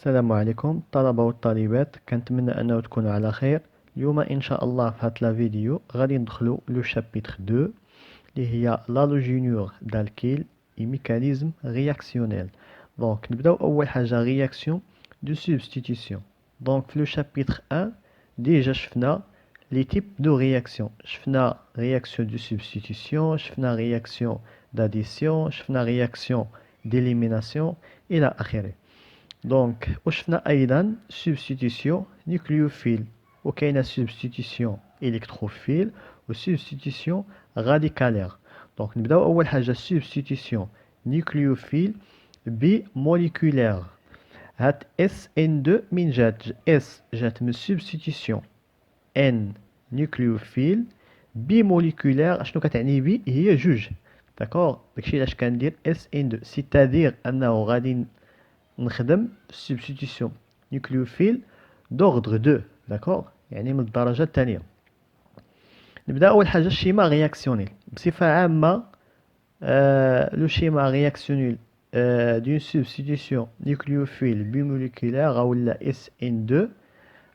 السلام عليكم الطلبة والطالبات، كنتمنى أنه تكونوا على خير. اليوم إن شاء الله في هاد لا فيديو غادي ندخلو لو شابيتر 2 اللي هي لالوجينيور دالكيل اي ميكانيزم رياكسيونيل. دونك نبداو أول حاجة رياكسيون دو سوبستيتيسيون. دونك في لو شابيتر 1 ديجا شفنا لي تيب دو رياكسيون، شفنا رياكسيون دو سوبستيتيسيون، شفنا رياكسيون داديسيون، شفنا رياكسيون ديليميناسيون إلى آخره. دونك وشفنا ايضا سبستيتيسيون نيوكليوفيل، وكاينه سبستيتيسيون الكتروفيل وسبستيتيسيون راديكالير. دونك نبداو اول حاجه سبستيتيسيون نيوكليوفيل بموليكولير. هاد اس ان 2 من جات؟ اس جات من سبستيتيسيون ان نيوكليوفيل بموليكولير. اشنو كتعني بي؟ هي جوج. داكوغ، داكشي علاش كندير اس ان 2، سيتادير انه غادي نخدم substitution nucléophile d'ordre 2. داكوغ، يعني من الدرجة الثانية. نبدا أول حاجة الشيما رياكسيونيل. بصفة عامة لو شيما رياكسيونيل دون سبستيتيسيون نيوكليوفيل بموليكولير أولا SN2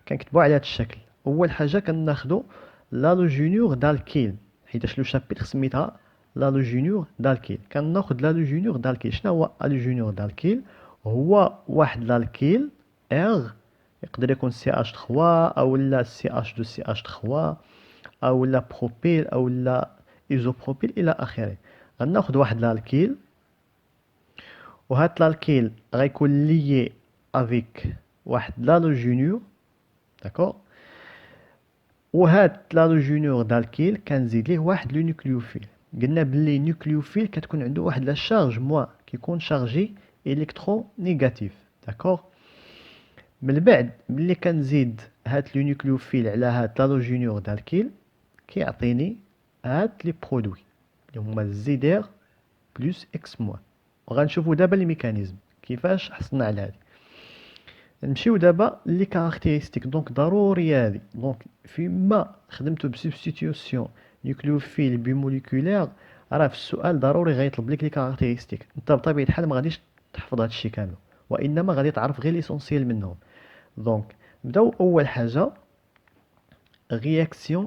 كنكتبو على هاد الشكل. أول حاجة كناخدو لالوجينيور دالكيل، حيتاش لو شابيتر سميتها لالوجينيور دالكيل. كناخد لالوجينيور دالكيل. شنو هو لالوجينيور دالكيل؟ هو واحد الالكيل ار، يقدر يكون CH3 او لا CH2 CH3 او لا بروبيل او لا ايزوبروبيل الى اخره. غناخد واحد الالكيل، وهاد الالكيل غيكون ليي افيك واحد لالوجينيور. داكور، وهاد لالوجينيور دالكيل كنزيد ليه واحد لو نيوكليوفيل. قلنا بلي نيوكليوفيل كتكون عنده واحد لا شارج موان، كيكون شارجي الكترو نيجاتيف. داكوغ، من بعد ملي كنزيد هاد لو نيوكليوفيل على هاد لالوجينيور دالكيل كيعطيني هاد لي برودوي اللي هما زيدير بلس اكس موان. وغنشوفو دابا الميكانيزم كيفاش حصلنا على هادي. نمشيو دابا لي كاركتيرستيك. دونك ضروري هادي. دونك فيما خدمتو بسبستيتيوسيون نيوكليوفيل بموليكولير، راه في السؤال ضروري غيطلب لك لي كاركتيرستيك. انت بطبيعة الحال ما غاديش تحفظ هادشي كامل، وانما غادي تعرف غير ليسونسيال منهم. دونك نبداو اول حاجه réaction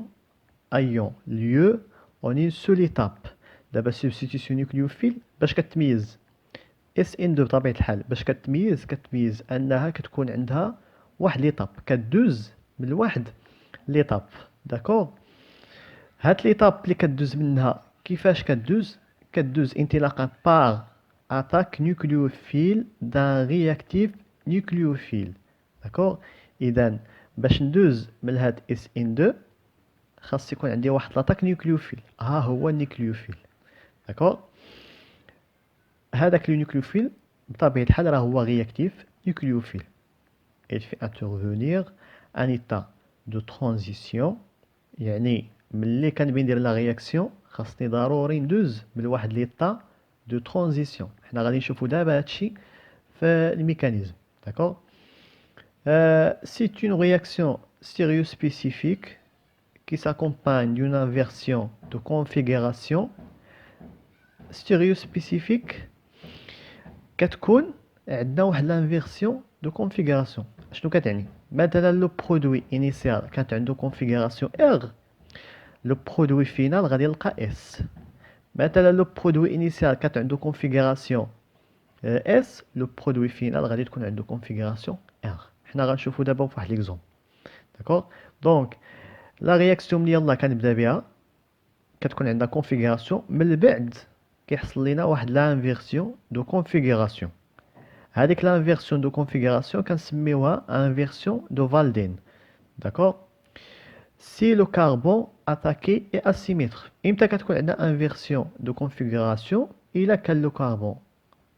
ayant lieu en une seule étape. دابا substitution nucléophile باش كتميز SN2 بطبيعة الحال، باش كتميز انها كتكون عندها واحد ليطاب، كدوز من واحد ليطاب. داكور، هاد ليطاب اللي كدوز منها كيفاش كدوز انطلاقا بار اتاك نيوكليوفيل دان رياكتيف نيوكليوفيل. داكور، اذا باش ندوز من هاد اس ان 2 خاص يكون عندي واحد لاطاك نيوكليوفيل. ها هو النيوكليوفيل. داكور، هذاك لو نيوكليوفيل بطبيعة الحال راه هو رياكتيف نيوكليوفيل. il fait intervenir un état de transition، يعني ملي كنبي ندير لا رياكسيون خاصني ضروري ندوز من واحد ليطا دو ترانزيسيون. حنا غادي نشوفو دابا هادشي في الميكانيزم. داكور، c'est une réaction stéréospécifique qui s'accompagne d'une inversion de configuration. stéréospécifique كتكون عندنا واحد لانفيرسيون دو كونفيغوراسيون. شنو كتعني؟ مثلا لو برودوي انيسيال كانت عنده كونفيغوراسيون ار، لو برودوي فينال غادي يلقى اس. مثلا لو برودوي انيسيال كانت عنده كونفيغوراسيون اس، لو برودوي فينال غادي تكون عنده كونفيغوراسيون ار. حنا غنشوفو دابا فواحد ليكزومبل. داكور، دونك لا رياكسيون ملي يلاه كنبدا بها كتكون عندنا كونفيغوراسيون، من بعد كيحصل لينا واحد لانفيرسيون دو كونفيغوراسيون. هذيك لانفيرسيون دو كونفيغوراسيون كنسميوها انفيرسيون دو فالدين. داكور، si le carbone attaqué est asymétre. امتى كتكون عندنا انفيرسيون دو كونفيغوراسيون؟ الا كان لو كربون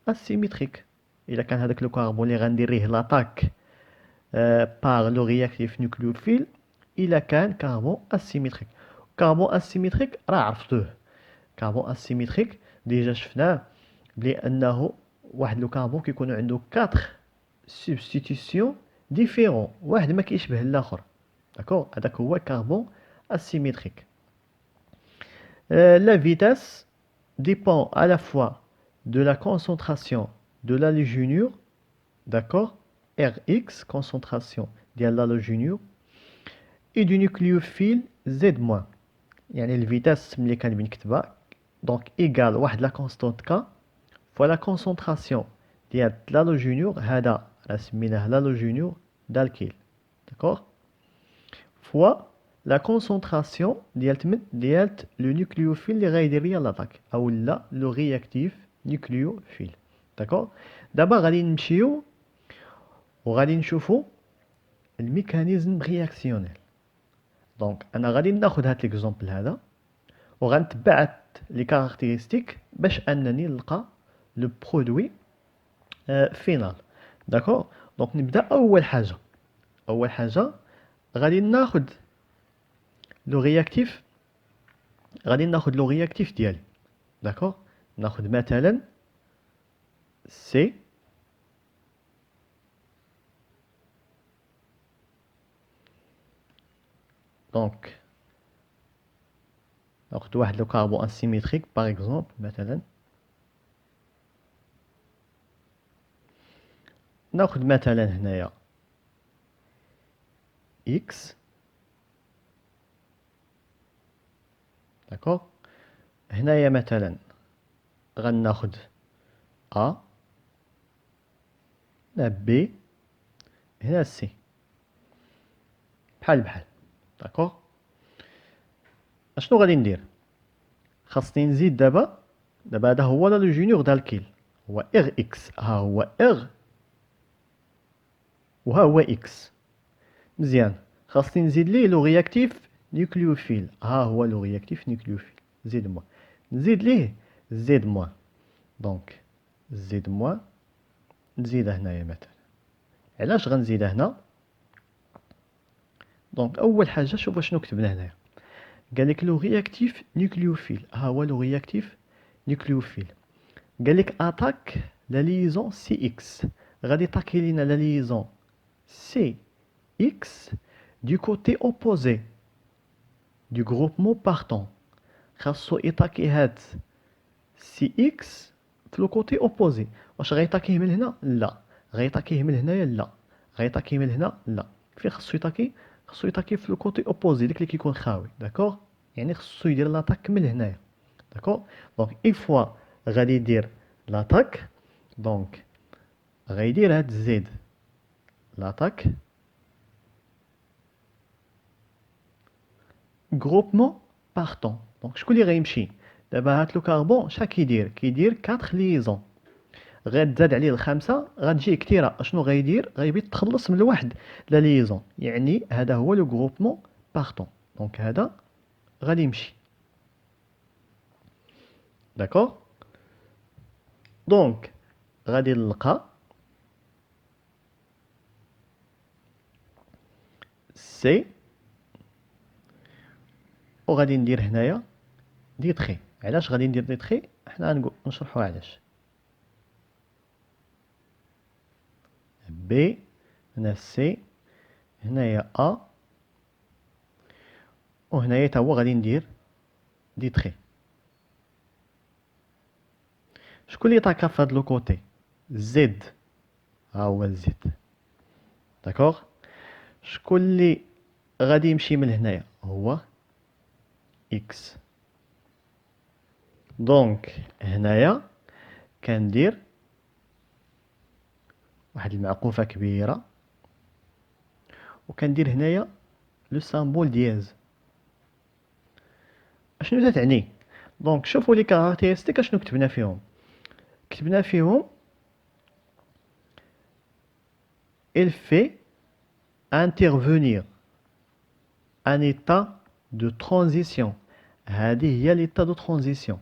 اسيميتريك، الا كان هذاك لو كربون اللي غندير ليه لاطاك بار لو رياكتيف نيوكليوفيل الا كان كربون اسيميتريك. كربون اسيميتريك راه عرفتوه. كربون اسيميتريك ديجا شفناه بلي انه واحد لو كربون كيكون عنده 4 سبستيتيسيون ديفيرون، واحد ما كيشبه الاخر. داكور، هذاك هو كربون اسيميتريك. La vitesse dépend à la fois de la concentration de l'allégénure, d'accord, Rx concentration ديال l'halogénure et du nucléophile Z-. يعني الفيتاس ملي كنبي نكتبها دونك ايكال واحد لا كونستانت ك فوا لا كونسونطراسيون ديال l'halogénure هذا راه سميناه l'halogénure d'alkyle داكوغ فوا لا كونسونطراسيون ديال لو نيوكليوفيل اللي غايدير ليا لاطاك او لا لو رياكتيف نيوكليوفيل داكوغ. دابا غادي نمشيو وغادي نشوفو الميكانيزم رياكسيونيل. دونك انا غادي ناخذ هاد ليكزومبل هذا وغنتبع هاد لي كاركتيرستيك باش انني نلقى لو برودوي فينال داكوغ. دونك نبدا. اول حاجه غادي ناخذ لو رياكتيف ديالي داكوغ. ناخذ مثلا سي دونك ناخذ واحد لو كاربون اسيميتريك باغ اكزومبل مثلا ناخذ مثلا هنايا اكس داكوغ. هنايا مثلا غناخذ ا هنا بي هنا سي بحال داكوغ. اشنو غادي ندير؟ خاصني نزيد دابا هذا هو لو جونيور دالكيل هو ار اكس. ها هو ار وها هو اكس. مزيان. خاصني نزيد ليه لو رياكتيف نيوكليوفيل. ها هو لو رياكتيف نيوكليوفيل زيد موان. نزيد ليه زد موان. دونك زد موان نزيدها هنايا مثلا. علاش غنزيدها هنا؟ دونك اول حاجه شوفوا شنو كتبنا هنايا. قالك لو رياكتيف نيوكليوفيل. ها هو لو رياكتيف نيوكليوفيل. قالك اتاك لا ليزون سي اكس. غادي تاكي لينا لا ليزون سي اكس du côté opposé du groupement partant. خاصو يتاكي هاد سي اكس في لو كوتي اوبوزي. واش غيتاكيه من هنا؟ لا. غيتاكيه من هنايا؟ لا. غيتاكيه من هنا؟ لا. فين خاصو يتاكي؟ خاصو يتاكي في لو كوتي اوبوزي داك اللي كيكون خاوي داكوغ. يعني خاصو يدير لاطاك من هنايا داكوغ. دونك اي فوا غادي يدير لاطاك دونك غيدير هاد زد لاطاك groupement partant. دونك شكون اللي غيمشي دابا؟ هاد لو كربون شحال كيدير 4 ليزون. غتزاد عليه الخامسه غتجي كثيره. اشنو غيدير؟ غيبي تخلص من الواحد لا ليزون. يعني هذا هو لو groupement partant. دونك هذا غادي يمشي داكوغ. دونك غادي نلقى سي وغادي ندير هنايا دي تخي. علاش غادي ندير دي تخي؟ حنا نشرحوا علاش. بي هنا سي هنايا ا وهنايا تا هو غادي ندير دي تخي. شكون اللي طاكا في هاد لو كوتي؟ زد. ها هو زد داكوغ. شكون اللي غادي يمشي من هنايا؟ هو اكس. دونك هنايا كندير واحد المعقوفه كبيره وكندير هنايا لو سامبول دياز. اشنو تعني؟ دونك شوفوا لي كاركتيرستيك اشنو كتبنا فيهم. il fait intervenir un état de transition. هذه هي l'état de transition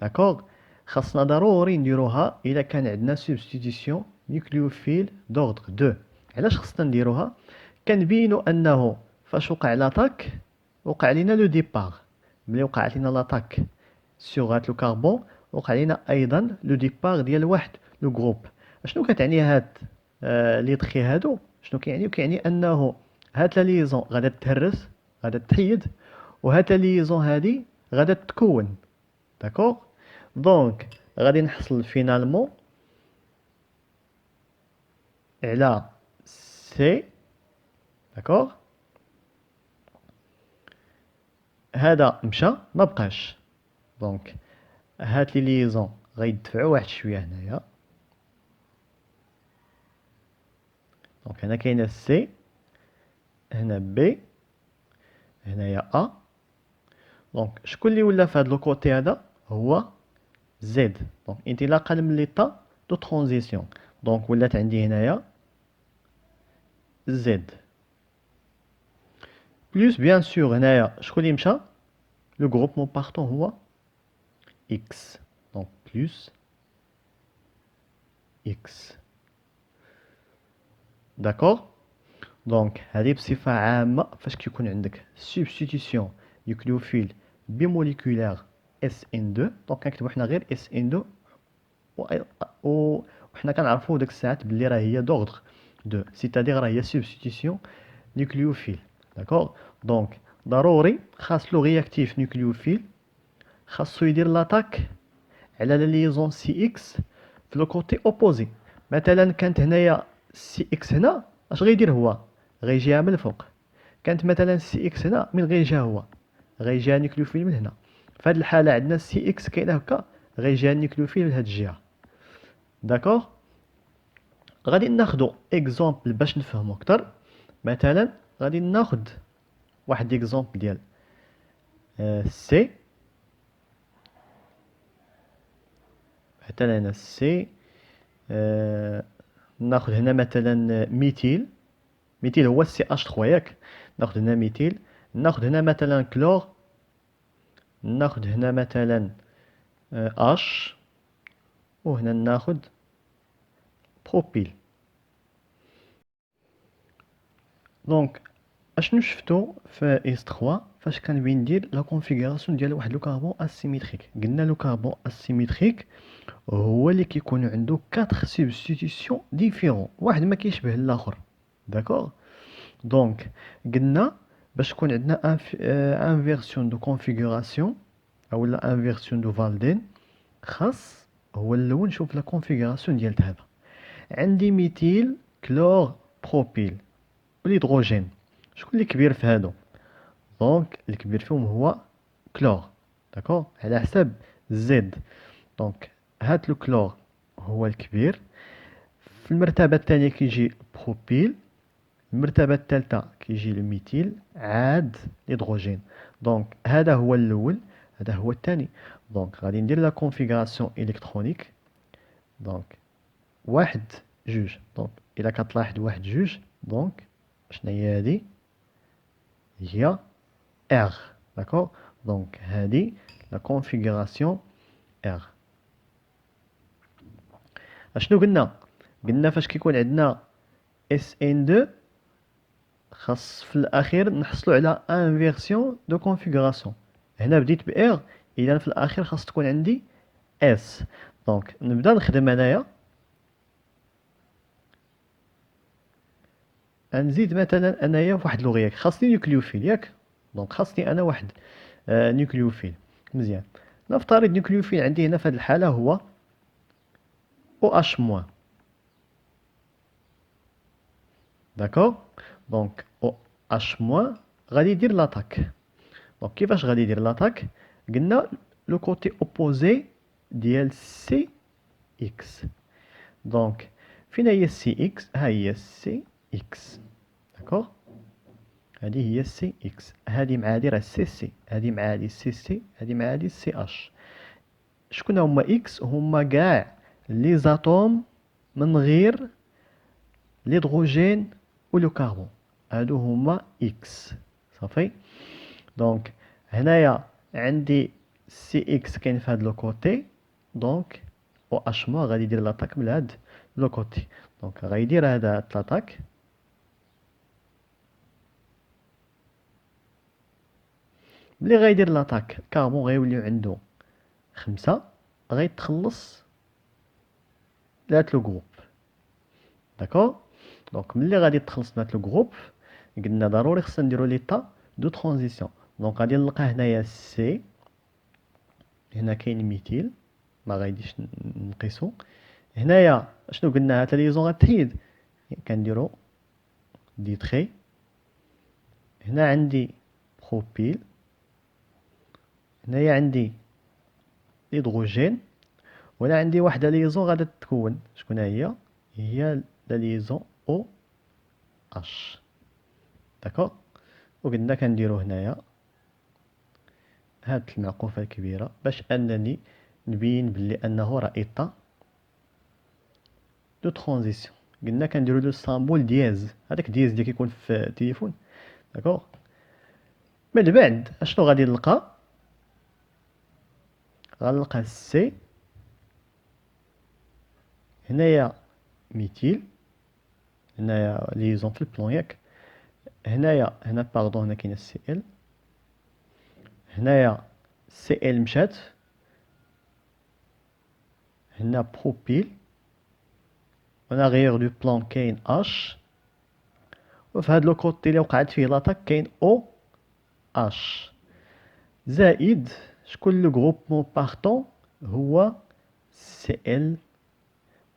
داكوغ. خاصنا ضروري نديروها الا كان عندنا substitution nucléophile d'ordre 2. علاش خاصنا نديروها؟ كنبينوا انه فاش وقع لاطاك وقع لينا لو ديبار. ملي وقعت لينا لاطاك سيغ هاد لو كربون وقع لينا ايضا لو ديبار ديال واحد لو جروب. اشنو كتعني هاد لي تخي هادو؟ شنو كيعني؟ كيعني انه هاد لا ليزون غادا تهرس غادا تحيد وهاد لا ليزون هادي غادا تكون داكوغ. دونك غادي نحصل فينالمون على سي. داكوغ، هذا مشى ما بقاش. دونك هاد لي ليزون غيدفعوا واحد شويه هنايا. دونك هنا كاينه سي، هنا بي، هنايا ا. دونك شكون اللي ولا في هاد لو كوتي هذا؟ هو زد. دونك انطلاقا من ليطا دو ترانزيسيون، دونك ولات عندي هنايا زد بلوس بيان سور هنايا شكون اللي مشى؟ لو غروبمون بارتون هو اكس. دونك بلوس اكس. داكوغ. دونك هذه بصفة عامة فاش كيكون عندك سبستيتيسيون نيوكليوفيل بيموليكولير اس ان 2. دونك كنكتبو حنا غير اس ان 2 وحنا كنعرفو ديك الساعات بلي راه هي دوغدغ 2، سيتادير راه هي سبستيتيسيون نيوكليوفيل. داكوغ. دونك ضروري خاص لو رياكتيف نيوكليوفيل خاصو يدير لاطاك على لا ليزون سي اكس في لو كوتي اوبوزي. مثلا كانت هنايا سي اكس هنا، اش غيدير هو؟ غيجيها من الفوق. كانت مثلا سي اكس هنا، من غيجيها هو؟ غيجيها نيوكليوفيل من هنا. في هذه الحاله عندنا سي اكس كاينه هكا، غيجيها نيوكليوفيل من هذه الجهه. داكوغ. غادي ناخدو اكزومبل باش نفهمو اكثر. مثلا غادي ناخد واحد اكزومبل ديال سي. مثلا هنا سي، ناخد هنا مثلا ميتيل. ميتيل هو سي اش 3 ياك. ناخد هنا ميتيل، ناخد هنا مثلا كلور، ناخد هنا مثلا اش، وهنا ناخد بروبيل. دونك اشنو شفتو في اس 3 فاش كنبغي ندير لا كونفيغوراسيون ديال واحد لو كاربون اسيميتريك؟ قلنا لو كاربون اسيميتريك هو اللي كيكون عنده 4 سبستيتيسيون ديفيرون، واحد ما كيشبه الاخر. داكوغ. دونك قلنا باش تكون عندنا انفيرسيون دو كونفيغوراسيون اولا انفيرسيون دو فالدين، خاص هو الاول نشوف لا كونفيغوراسيون ديال هذا. عندي ميثيل كلور بروبيل والهيدروجين، شكون اللي كبير في هادو؟ دونك الكبير فيهم هو كلور. داكوغ، على حساب زد. دونك هاد لو كلور هو الكبير. في المرتبه الثانيه كيجي بروبيل، المرتبه الثالثه كيجي الميثيل، عاد الهيدروجين. دونك هذا هو الاول، هذا هو الثاني. دونك غادي ندير لا كونفيغوراسيون الكترونيك. دونك واحد جوج. دونك الا كتلاحظ واحد جوج، دونك شنو هي هادي؟ هي ار. داكوغ. دونك هادي لا كونفيغوراسيون ار. اشنو قلنا؟ قلنا فاش كيكون عندنا اس ان 2 خاص في الاخير نحصلوا على انفيرسيون دو كونفيغوراسيون. هنا بديت بار، اذا في الاخير خاص تكون عندي اس. دونك نبدا نخدم انايا، نزيد مثلا انايا واحد لوغياك، خاصني نيوكليوفيل ياك. دونك خاصني انا واحد نيوكليوفيل. مزيان. نفترض نيوكليوفيل عندي هنا في هذه الحاله هو او اش موان. داكوغ. دونك او اش موان غادي يدير لاطاك. دونك كيفاش غادي يدير لاطاك؟ قلنا لو كوتي اوبوزي ديال سي اكس. دونك فين هي سي اكس؟ ها هي سي اكس. داكوغ. هذه هي سي اكس، هذه مع هذه راه سي سي، هذه مع هذه سي سي، هذه مع هذه سي اش. شكون هما اكس؟ هما كاع لي زاتوم من غير الهيدروجين و لو كاربون، هادو هما اكس. صافي. دونك هنايا عندي سي اكس كاين في هاد لو كوتي، دونك او اش موا غادي يدير لاطاك من هاد لو كوتي. دونك غيدير هذا لاطاك. ملي غيدير لاطاك الكاربون غيوليو عنده 5، غيتخلص لهاد لو جروب. داكوغ. دونك ملي غادي تخلص من هاد لو جروب، قلنا ضروري خصنا نديرو ليطا دو ترانزيسيون. دونك غادي نلقى هنايا سي، هنا كاين ميثيل ما غاديش نقيسو. هنايا شنو قلنا؟ هاد ليزون غتحيد، كنديرو دي تري. هنا عندي بروبيل، هنايا عندي هيدروجين، وهنا عندي واحدة ليزون غادا تتكون. شكون هي لا ليزون او اش. داكوغ. وقلنا كنديرو هنايا هاد المعقوفة الكبيرة باش انني نبين بلي انه راه ايطا دو ترانزيسيون. قلنا كنديرو لو سامبول دياز، هذاك دياز اللي كيكون في التليفون. داكوغ. من بعد اشنو غادي نلقى؟ غنلقى سي، هنايا ميتيل، هنايا ليزون في البلون ياك. هنا باردون، هنا كاين سي ال، هنايا سي ال مشات، هنا بروبيل، هنا غير دو بلون كاين اش، وفي هاد لو كوتي اللي وقعت فيه لاطاك كاين او اش، زائد شكون لو غروبمون بارتون؟ هو سي ال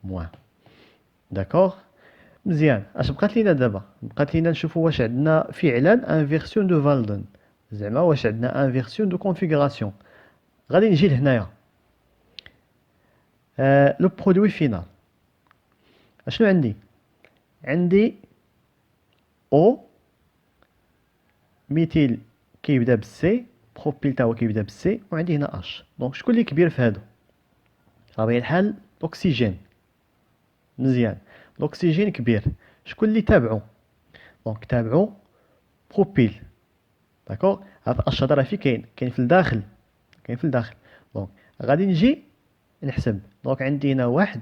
موان. داكوغ. مزيان. اش بقات لينا دابا؟ بقات لينا نشوفوا واش عندنا فعلا انفيرسيون دو فالدن، زعما واش عندنا انفيرسيون دو كونفيغوراسيون. غادي نجي لهنايا لو برودوي فينال. اشنو عندي؟ عندي او ميتيل كيبدا بالسي، بروبيل تا هو كيبدا بالسي، وعندي هنا اش. دونك شكون اللي كبير في هادو؟ بطبيعة الحال الاكسجين. مزيان. الاكسجين كبير. شكون اللي تابعو؟ دونك تابعو بروبيل. داكوغ. هاد اش راه فين كاين في الداخل، كاين في الداخل. دونك غادي نجي نحسب. دونك عندي هنا واحد،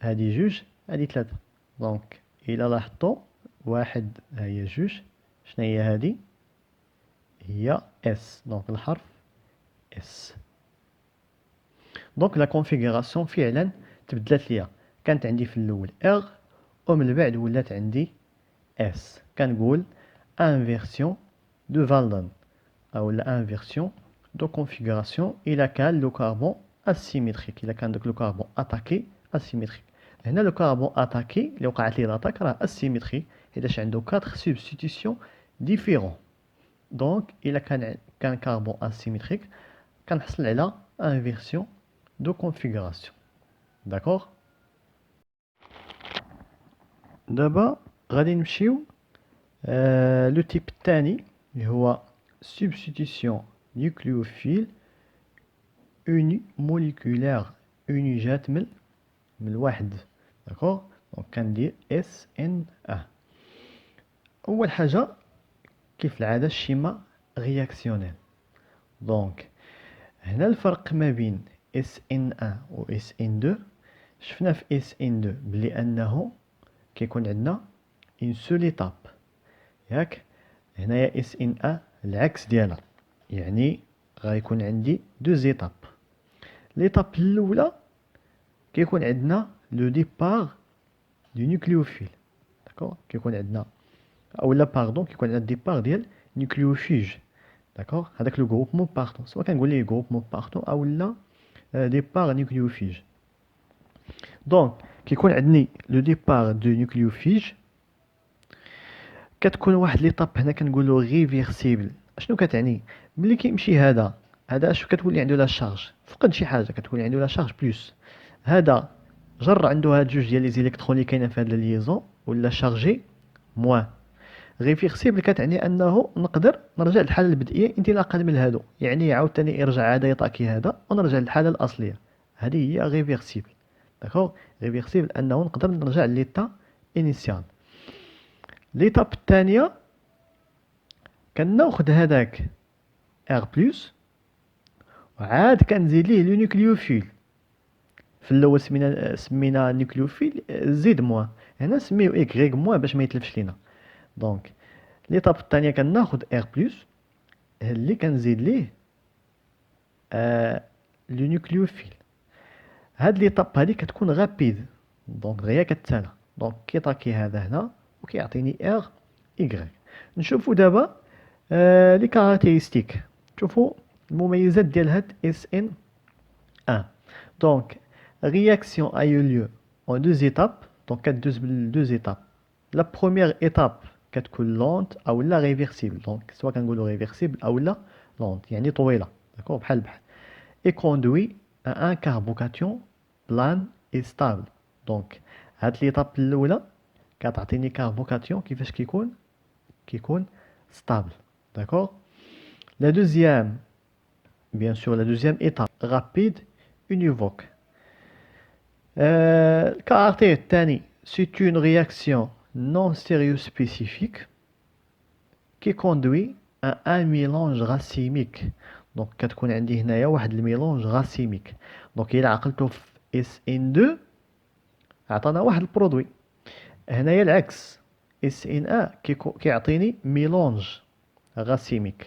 هادي جوج، هادي ثلاثة. دونك إلا لاحظتو، واحد هي جوج، شنو هي هادي؟ هي اس. دونك الحرف اس. دونك لا كونفيغوراسيون فعلا تبدلات ليا. كانت عندي في الاول ار، ومن بعد ولات عندي اس. كنقول انفيرسيون دو فالدن او لا انفيرسيون دو كونفيغوراسيون الا كان لو كربون اسيميتريك، الا كان داك لو كربون اتاكي اسيميتريك. هنا لو كربون اتاكي اللي وقعت ليه لاطاك راه اسيميتري، حيتاش عنده 4 سبستيتيسيون ديفيرون. دونك الا كان كربون اسيميتريك كنحصل على انفيرسيون دو كونفيغوراسيون. داكوغ. دابا غادي نمشيو لو تيب الثاني اللي هو substitution nucléophile unimoléculaire. uni جات من الواحد. داكوغ. دونك كندير اس ان ا. اول حاجه كيف العاده الشيما رياكسيونيل. دونك هنا الفرق ما بين اس ان ا و اس ان 2. شفنا في اس ان 2 بلي انه كيكون عندنا اون سول ايتاب، ياك. هنايا اس ان ا العكس ديالها، يعني غيكون عندي دو زيتاب. ليتاب الاولى كيكون عندنا لو ديبار دو نيوكليوفيل. داكوغ. كيكون عندنا اولا باردون كيكون عندنا ديبار ديال نيوكليوفيج. داكوغ. هذاك لو غروبمون بارتون، سواء كنقول ليه غروبمون بارتون او لا ديبار نيوكليوفيج. دونك كيكون عندي لو ديبار دو نيوكليوفيج، كتكون واحد ليطاب هنا كنقولوا ريفيرسيبل. اشنو كتعني؟ ملي كيمشي هذا اش كتولي عنده لا شارج، فقد شي حاجه كتولي عنده لا شارج بلس. هذا جر عنده هاد جوج ديال لي زيليكترون اللي كاينين في هاد الليزون ولا شارجي موان. ريفيرسيبل كتعني انه نقدر نرجع للحاله البدئيه انطلاقا من هادو، يعني عاوتاني يرجع هذا يطاكي هذا ونرجع للحاله الاصليه. هذه هي ريفيرسيبل. داكوغ. ريفيرسيبل انه نقدر نرجع لليتا انيسيال. ليتاب الثانيه كناخد هذاك ار بلس وعاد كنزيد ليه لو نيوكليوفيل. في الاول سمينا نيوكليوفيل زد موان، هنا سميو ايكغيك موان باش ما يتلفش لينا. دونك ليطاب الثانيه كناخد ار بلس اللي كنزيد ليه لو نيوكليوفيل. هاد ليطاب هادي كتكون غابيد، دونك دغيا كتسالى. دونك كيطاكي هذا هنا وكيعطيني ار ايكغيك. نشوفوا دابا لي كاركتيرستيك. شوفوا المميزات ديال هاد اس ان 1. دونك réaction a eu lieu en deux étapes. دونك كدوز بالدوز ايتاب. لا بروميير ايتاب كتكون لونت او لا ريفيرسيبل، دونك سواء كنقولوا ريفيرسيبل او لا لونت يعني طويله، داكور بحال بحال. اي كوندوي ان كاربوكاتيون بلان اي ستابل. دونك هاد ليطاب الاولى كتعطيني كاربوكاتيون كيفاش كيكون ستابل، داكور. لا دوزيام bien sûr la deuxième étape rapide univoque. Le caractère الثاني c'est une réaction non stéréospécifique qui conduit à un mélange racémique. donc كتكون عندي هنايا واحد الميلونج racémique. donc إلا عقلتو في SN2 عطانا واحد البرودوي، هنايا العكس SN1 كيعطيني ميلونج racémique.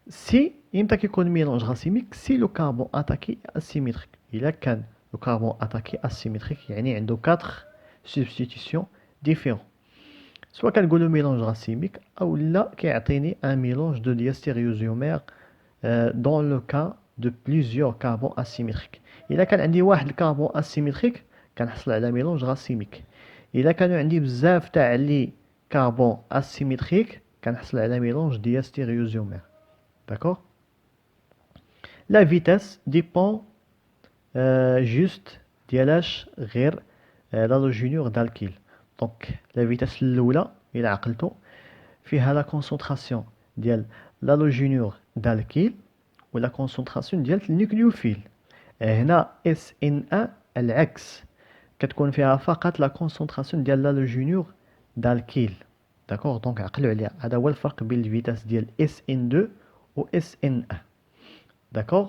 سي يمتى كيكون ميلونج راسيميك سي لو كاربون اتاكي اسيميتريك. الا كان لو كاربون اتاكي اسيميتريك يعني عنده 4 سبستيتيسيون ديفيرون، سواء كنقولوا ميلونج راسيميك او لا كيعطيني ان ميلونج دو دياستيريوزومير دون لو كا دو بليزيور كاربون اسيميتريك. الا كان عندي واحد الكاربون اسيميتريك كنحصل على ميلونج راسيميك. الا كانوا عندي بزاف تاع لي كاربون اسيميتريك كنحصل على ميلونج دياستيريوزومير، d'accord. La vitesse dépend juste ديالاش غير l'halogénure d'alkyle. donc la vitesse الأولى إلا عقلتو فيها la concentration ديال l'halogénure d'alkyle و la concentration ديال النيوكليوفيل. هنا SN1 العكس كتكون فيها فقط la concentration ديال l'halogénure d'alkyle، d'accord. donc عقلوا عليها، هذا هو الفرق بين الفيتاس ديال SN2 و SN1، d'accord.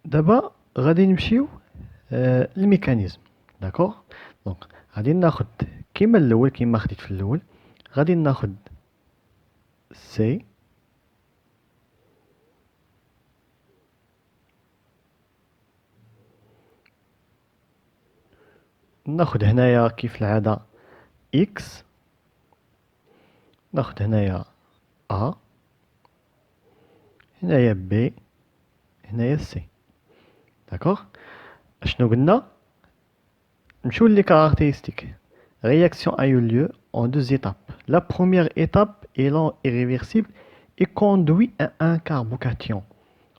دابا غادي نمشيو للميكانيزم، داكوغ. دونك غادي ناخد كيما الاول كيما خديت في الاول، غادي ناخد سي ناخد هنايا كيف العاده اكس، ناخد هنايا ا، هنايا بي، هنايا سي، داكوغ. اشنو قلنا؟ نمشيو لي كارactéristiques. Réaction a eu lieu en deux étapes. La première étape est lente et réversible et conduit à un carbocation.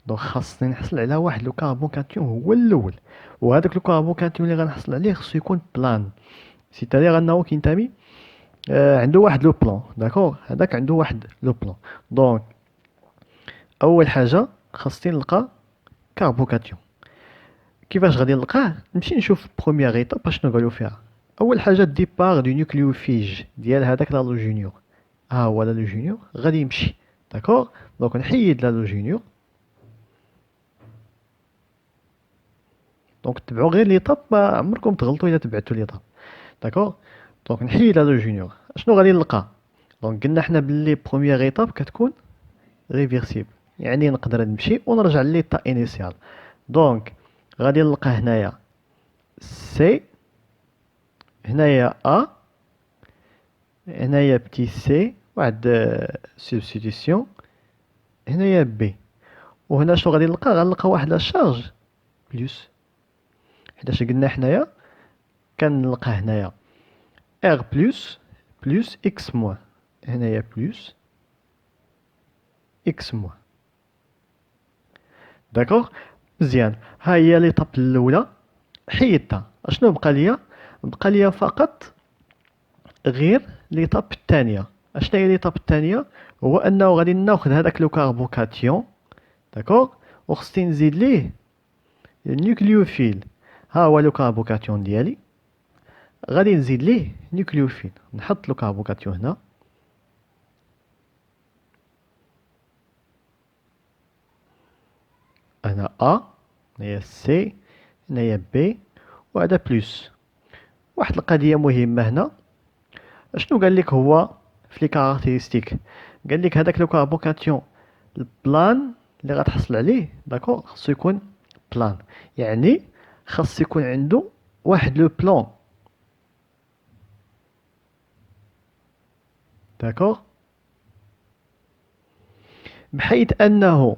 دونك خاصني نحصل على واحد لو كاربوكاتيون هو الاول، وهذاك لو كاربوكاتيون اللي غنحصل عليه خصو يكون بلان، سيتادير انه كينتمي عنده واحد لو بلان، داكوغ. هذاك عنده واحد لو بلان. دونك اول حاجه خاصني نلقى كاربوكاتيون. كيفاش غادي نلقاه؟ نمشي نشوف بروميير ايتاب اشنو قالوا فيها. اول حاجه ديبار دو نيوكليوفيج ديال هذاك لالوجينيور، ها هو لالوجينيور غادي يمشي، داكوغ. دونك نحيد لالوجينيور. دونك تبعوا غير ليطاب، ما عمركم تغلطوا الا تبعتوا ليطاب، داكوغ. دونك نحيد لالوجينيور. اشنو غادي نلقى؟ دونك قلنا حنا بلي بروميير ايتاب كتكون ريفيرسيبل، يعني نقدر نمشي ونرجع لليطا انيسيال. دونك غادي نلقى هنايا سي، هنايا ا، هنايا بتي سي واحد سبستيتيسيون، هنايا بي، وهنا شنو غادي نلقى؟ غنلقى واحد لا شارج بلس، حيتاش قلنا حنايا كنلقى هنايا ار بلس اكس موان، هنايا بلس اكس موان، داكوغ. مزيان، ها هي ليطاب الاولى حيدتها. اشنو بقى ليا؟ بقى ليا فقط غير ليطاب الثانيه. اشنا هي ليطاب الثانيه؟ هو انه غادي ناخذ هذاك لو كاربوكاتيون، داكوغ، وخصني نزيد ليه النيوكليوفيل. ها هو لو كاربوكاتيون ديالي، غادي نزيد ليه نيوكليوفيل. نحط لو كاربوكاتيون هنا، هنا ا، هنايا سي، هنايا بي، وهذا بلس. واحد القضيه مهمه هنا، اشنو قال لك هو في لي كاركتيرستيك؟ قال لك هذاك لو كاربوكاتيون البلان اللي غتحصل عليه، داكوغ، خصو يكون بلان، يعني خاص يكون عنده واحد لو بلان، داكوغ، بحيث انه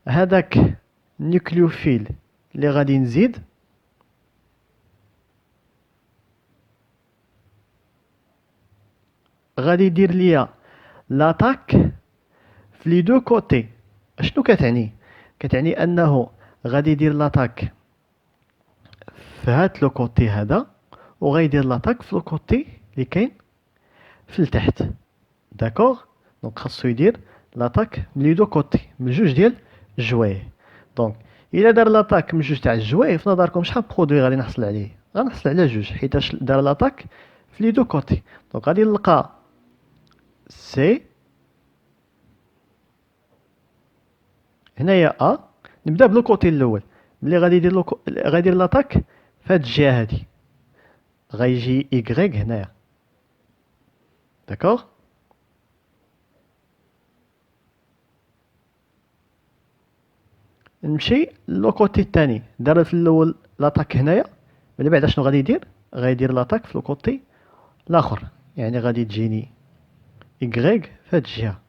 هذاك النيوكليوفيل اللي غادي نزيد غادي يدير ليا لاطاك في لي دو كوتي. اشنو كتعني؟ كتعني انه غادي يدير لاطاك في هاد لو كوتي هذا، وغيدير لاطاك في لو كوتي اللي كاين في التحت. داكوغ؟ دونك خاصو يدير لاطاك من لي دو كوتي، من جوج ديال الجوايه. دونك الا دار لاطاك من جوج تاع الجوايه، في نظركم شحال برودوي غادي نحصل عليه؟ غنحصل على جوج، حيتاش دار لاطاك في لي دو كوتي. دونك غادي نلقى سي هنايا ا. نبدا بلو كوتي الاول. ملي غادي يدير غادي يدير لاطاك في هاد الجهه هادي، غيجي ايكغيك هنايا. داكوغ؟ نمشي لو كوتي الثاني، دار في الاول لاطاك هنايا، من بعد شنو غادي يدير؟ غيدير لاطاك في الكوتي الاخر، يعني غادي تجيني ايكغيك في هاد الجهه.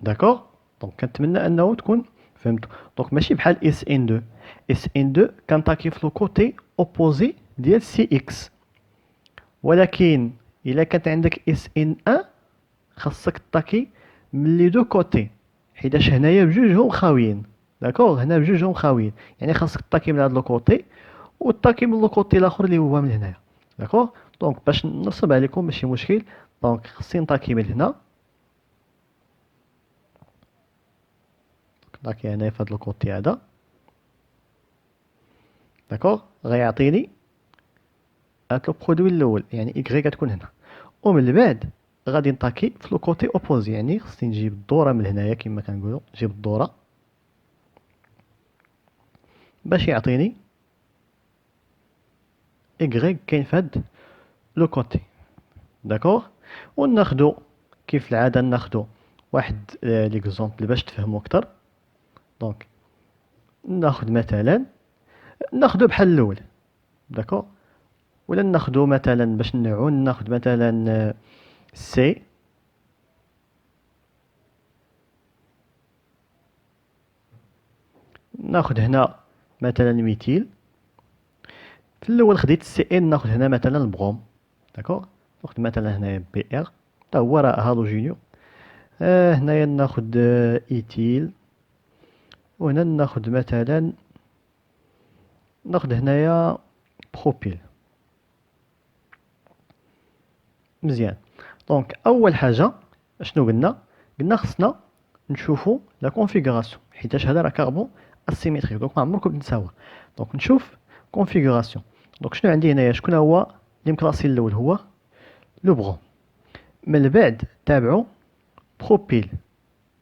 داكوغ؟ دونك كنتمنى انه تكون فهمتوا. دونك ماشي بحال اس ان 2. اس ان 2 كنطاكي في لو كوتي اوبوزي ديال سي اكس، ولكن الا كانت عندك اس ان 1 خاصك طاكي من لي دو كوتي، حيتاش هنايا بجوجهم خاويين. داكوغ؟ هنا بجوجهم خاويين، يعني خاصك طاكي من هاد لو كوتي وطاكي من لو كوتي الاخر اللي هو من هنايا. داكوغ؟ دونك باش نرسم عليكم ماشي مشكل، دونك خصني نطاكي من هنا، نطاكي هنايا في هاد لو كوتي هذا. داكوغ؟ غيعطيني هاد لو برودوي الاول، يعني ايكغيك غتكون هنا، ومن بعد غادي نطاكي في لو كوتي اوبوزي، يعني خصني نجيب الدوره من هنايا كما كنقولوا، نجيب الدوره باش يعطيني ايكغيك كاين في هاد لو كوتي. داكوغ؟ وناخدو كيف العاده ناخدو واحد ليكزومبل باش تفهموا اكثر. دونك ناخد مثلا، ناخدو بحال الاول. داكوغ؟ ولا ناخدو مثلا باش نعون، ناخد مثلا سي. ناخد هنا مثلا ميتيل. في الاول خديت السي ان، ناخد هنا مثلا البروم. داكوغ؟ ناخد مثلا هنايا بي ار، حتى هو راه هالوجينيو. هنايا ناخد ايتيل، وهنا ناخد مثلا، ناخد هنايا بروبيل. مزيان. دونك اول حاجه شنو قلنا خصنا نشوفوا لا كونفيغوراسيون، حيتاش هذا راه كاربون اسيميتريك، دونك ما عمركم تنساوها. دونك نشوف كونفيغوراسيون. دونك شنو عندي هنايا؟ شكون هو اللي مكلاسي الاول؟ هو لو بغون. من بعد تابعو بروبيل.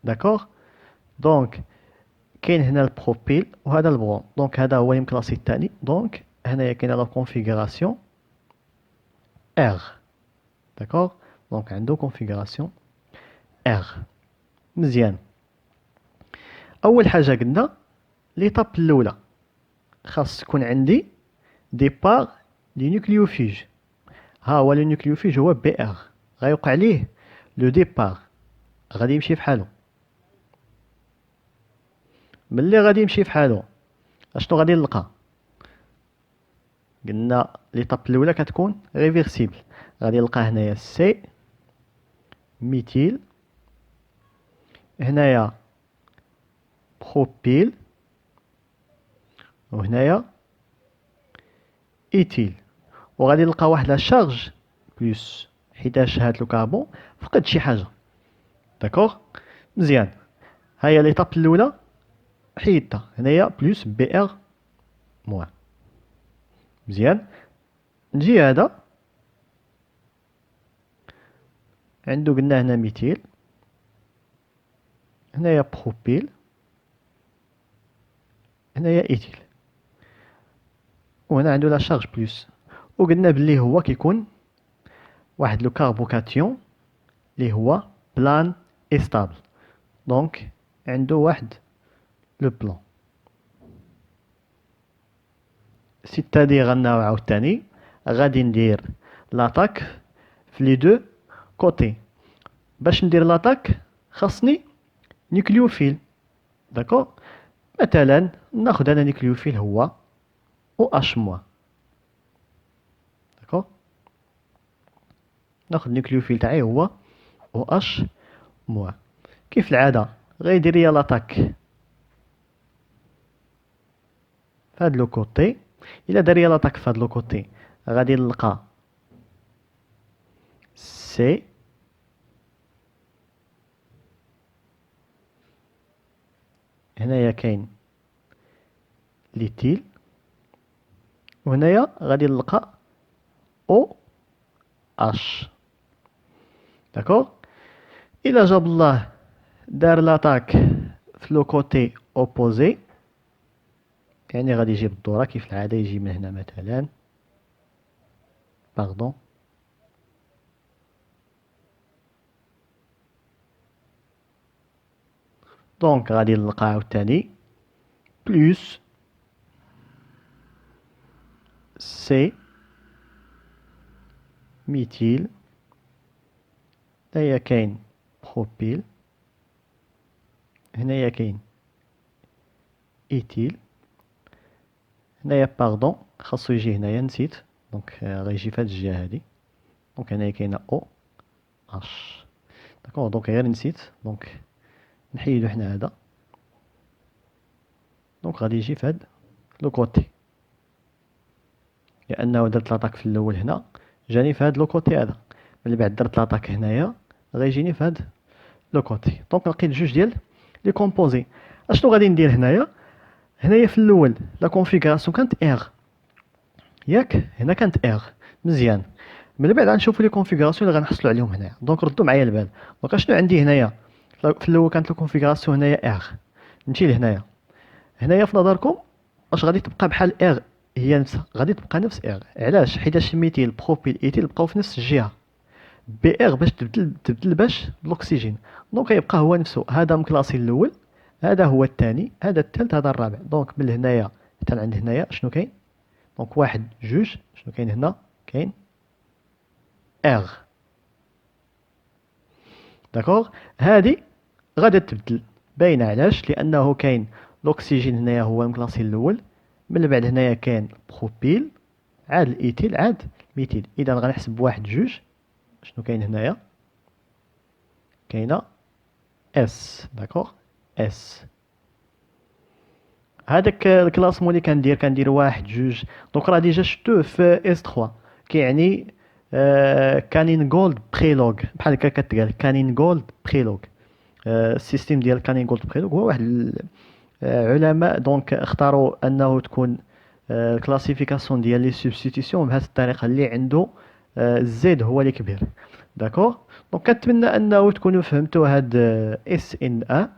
داكوغ؟ دونك كاين هنا البروبيل وهذا البغون، دونك هذا هو اللي مكلاسي الثاني. دونك هنايا كاينه لا كونفيغوراسيون ار. داكوغ؟ دونك عنده كونفيغوراسيون ار. مزيان. اول حاجه قلنا ليطاب الاولى خاص تكون عندي ديبار لي نيوكليوفيج. ها هو لو نيوكليوفيج هو بي ار، غيوقع ليه لو ديبار، غادي يمشي فحالو. ملي غادي يمشي فحالو اشنو غادي نلقى؟ قلنا ليطاب الاولى كتكون ريفيرسيبل. غادي نلقى هنايا سي ميتيل، هنايا بروبيل، وهنايا ايتيل. وغادي نلقى واحد لا شارج بلس، حيتاش هاد لو كاربون فقد شي حاجه. داكوغ؟ مزيان. هيا ليطاب الاولى حيدتها، هنايا بلس بي ار موان. مزيان. نجي هذا عنده قلنا هنا ميتيل، هنايا بروبيل، هنايا ايتيل، وهنا عنده لا شارج بلس. وقلنا بلي هو كيكون واحد لو كاربوكاتيون اللي هو بلان استابل، دونك عنده واحد لو بلان. سيتادير غناو عاوتاني غادي ندير لاطاك في لي دو كوتي. باش ندير لاطاك خاصني نيكليوفيل. داكوغ، مثلا ناخد انا نيكليوفيل هو او اش موان. داكوغ، ناخد نيكليوفيل تاعي هو او اش موان. كيف العاده غيدير ليا لاطاك في هاد لو كوتي. الا دار ليا لاطاك في هاد لو كوتي غادي نلقى سي، هنايا كاين ليتيل، وهنايا غادي نلقى او اش. داكوغ، الا جاب الله دار لاطاك في لو كوتي اوبوزي، يعني غادي يجي بالدورة كيف العادة، يجي من هنا مثلا، باردون، دونك غادي نلقى عاوتاني بلوس سي ميتيل، هنايا كاين بروبيل، هنايا كاين ايتيل، هنايا باردون خاصو يجي هنايا نسيت، دونك غيجي في هاد الجهة هادي، دونك هنايا كاينة او اش. داكوغ، دونك غير نسيت، دونك نحيدو حنا هذا، دونك غادي يجي في هاد لو كوتي، لانه درت لاطاك في الاول هنا جاني في هاد لو كوتي هذا، من بعد درت لاطاك هنايا غيجيني في هاد لو كوتي. دونك لقيت جوج ديال لي كومبوزي. اشنو غادي ندير هنايا؟ هنايا في الاول لا كونفيغوراسيون كانت ار، ياك هنا كانت ار مزيان. من بعد غنشوفوا لي كونفيغوراسيون اللي غنحصلوا عليهم هنايا، دونك ردوا معايا البال. دونك اشنو عندي هنايا؟ في الاول كانت الكونفيغوراسيون هنايا ار، نمشي لهنايا، هنايا في نظركم واش غادي تبقى بحال ار؟ هي نفسها غادي تبقى نفس ار. علاش؟ حيتاش ميتيل بروبيل ايتيل بقاو في نفس الجهه، بي ار باش تبدل باش بالاكسجين، دونك يبقى هو نفسه. هذا مكلاسي الاول، هذا هو الثاني، هذا الثالث، هذا الرابع. دونك من هنايا حتى لعند هنايا شنو كاين؟ دونك واحد جوج، شنو كاين هنا؟ كاين ار. داكوغ، هادي غادي تبدل باينه. علاش؟ لانه كاين الاكسجين هنايا هو المكلاسي الاول، من بعد هنايا كاين بروبيل، عاد الايتيل، عاد ميتيل. اذا غنحسب واحد جوج، شنو كاين هنايا؟ كاينه اس. داكوغ، اس. هذاك الكلاسمون اللي كندير واحد جوج، دونك راه ديجا شفتوه في اس 3، كيعني كانين جولد بريلوغ، بحال هكا كتقال كانين جولد بريلوغ. السيستيم ديال كانين جولد بريلوغ هو واحد علماء دونك اختاروا انه تكون الكلاسيفيكاسيون ديال لي سوبستيتيسيون بهذه الطريقه، اللي عنده الزيد هو اللي كبير. داكوغ، دونك كنتمنى انه تكونوا فهمتوا هاد اس ان ا.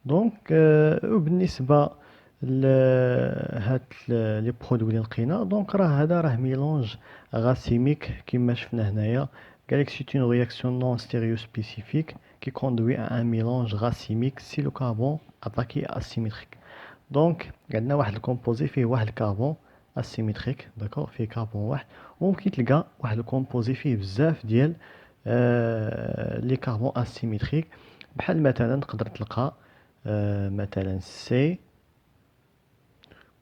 دونك وبالنسبه لهاد لي برودوي اللي لقينا، دونك راه هذا راه ميلونج غاسيميك كما شفنا هنايا. قالك سي اون رياكسيون نون ستيريو سبيسيفيك كي كوندوي ا ان ميلونج غاسيميك سي لو كاربون اتاكي اسيميتريك. دونك عندنا واحد الكومبوزي فيه واحد الكربون اسيميتريك، داكوغ، فيه كربون واحد، وممكن تلقى واحد الكومبوزي فيه بزاف ديال لي كربون اسيميتريك. بحال مثلا تقدر تلقى مثلا سي،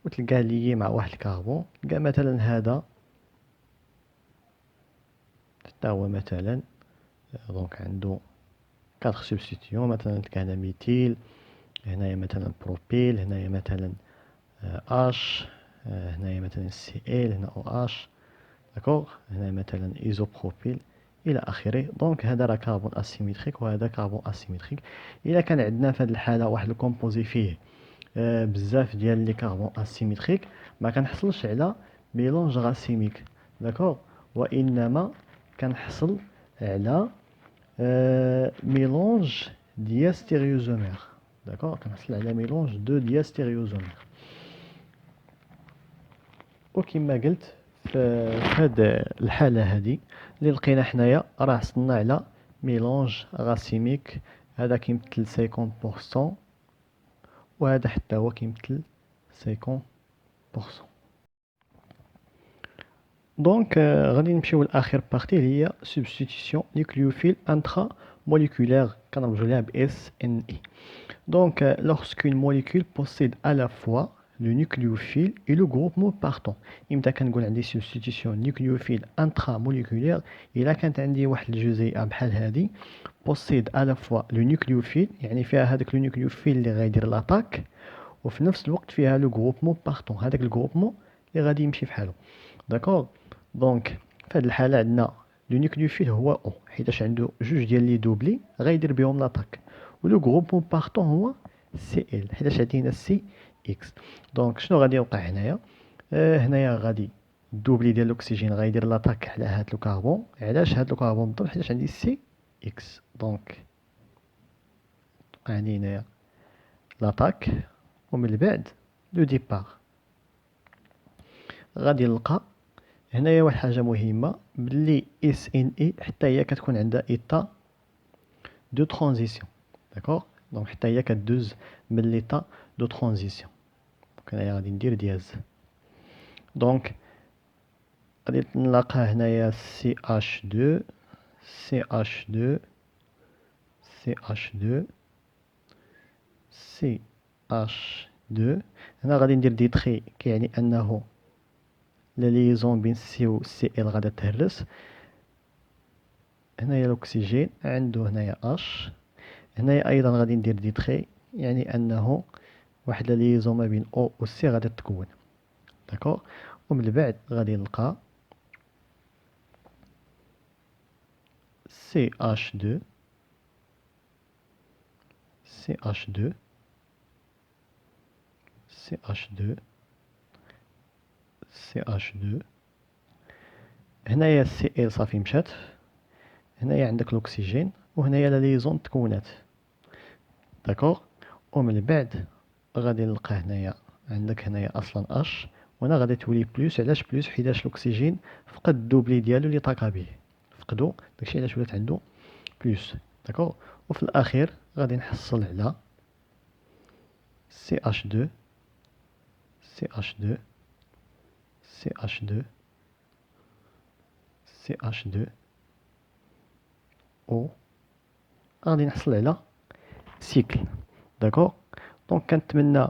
وتلقاه ليي مع واحد الكربون. تلقى مثلا هذا حتى هو مثلا دونك عنده 4 سبستيتيون، مثلا تلقى هنا ميتيل، هنايا مثلا بروبيل، هنايا مثلا اش، هنايا مثلا سي ال، هنا او اش، داكوغ، هنا مثلا ايزوبروبيل الى اخره. دونك هذا راه كربون اسيميتريك وهذا كربون اسيميتريك. الا كان عندنا في هذه الحاله واحد الكومبوزي فيه بزاف ديال لي كربون اسيميتريك، ما كنحصلش على ميلونج غاسيميك، داكوغ، وانما كنحصل على ميلونج دياستيريوزومير. داكوغ، كنحصل على ميلونج دو دياستيريوزومير. وكما قلت في هاد الحالة هادي اللي لقينا حنايا، راه حصلنا على ميلونج غاسيميك. هذا كيمثل 50%، وهذا حتى هو كيمثل 50%. دونك غادي نمشيو لاخر بارتي اللي هي سبستيتيسيون نيكليوفيل انترا موليكولير كنرمزو لها ب اس ان اي. Donc, lorsqu'une molécule possède à la fois le nucléophile et le groupement partant. إمتى كنقول عندي substitution nucléophile intramoléculaire إلا كانت عندي واحد الجزيئة بحال هادي possède à la fois le nucléophile يعني فيها هذاك لو nucléophile اللي غيدير لاطاك وفي نفس الوقت فيها لو groupement partant هذاك الجروبمون اللي غادي يمشي فحالو. داكوغ دونك في هاد الحالة عندنا لو nucléophile هو او حيتاش عنده جوج ديال لي دوبلي غيدير بهم لاطاك ولو groupement partant هو سي ال حيتاش عندنا سي اكس. دونك شنو غادي يوقع هنايا؟ هنايا غادي الدوبلي ديال الاكسجين غيدير لاطاك على هاد لو كربون. علاش هاد لو كربون بالضبط؟ حيتاش عندي سي اكس. دونك عندي هنايا لاطاك ومن بعد لو ديبار. غادي نلقى هنايا واحد حاجه مهمه بلي اس ان اي حتى هي كتكون عندها ايتا دو ترانزيسيون. داكوغ دونك حتى هي كدوز من ليتا دو ترانزيسيون. دونك هنايا غادي ندير دياز. دونك غادي نلقى هنايا سي اش 2 سي اش 2 سي اش 2 سي اش 2. هنا غادي ندير دي تري كيعني انه لا ليزون بين سي و سي ال غادا تهرس. هنايا الاكسجين عنده هنايا اش. هنايا ايضا غادي ندير دي تري يعني انه واحد لا ليزون ما بين او و سي غادا تكون. داكوغ ومن بعد غادي نلقى CH2 CH2 CH2 CH2. هنايا سي ال صافي مشات. هنايا عندك الاكسجين وهنايا لا ليزون تكونات. داكوغ ومن بعد غادي نلقى هنايا عندك هنايا اصلا اش وهنا غادي تولي بلوس. علاش بلوس؟ حيتاش الاكسجين فقد الدوبلي ديالو اللي طاقا به فقدو، داكشي علاش ولات عنده بلوس. داكوغ وفي الاخير غادي نحصل على CH2 CH2 CH2 CH2 O. غادي نحصل على سيكل. داكوغ دونك كنتمنى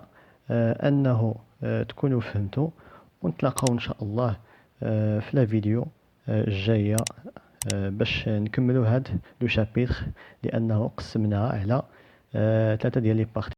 انه تكونوا فهمتوا ونتلاقاو ان شاء الله في لا فيديو الجايه باش نكملوا هاد لو شابيتر لانه قسمناها على 3 ديال لي بارتي.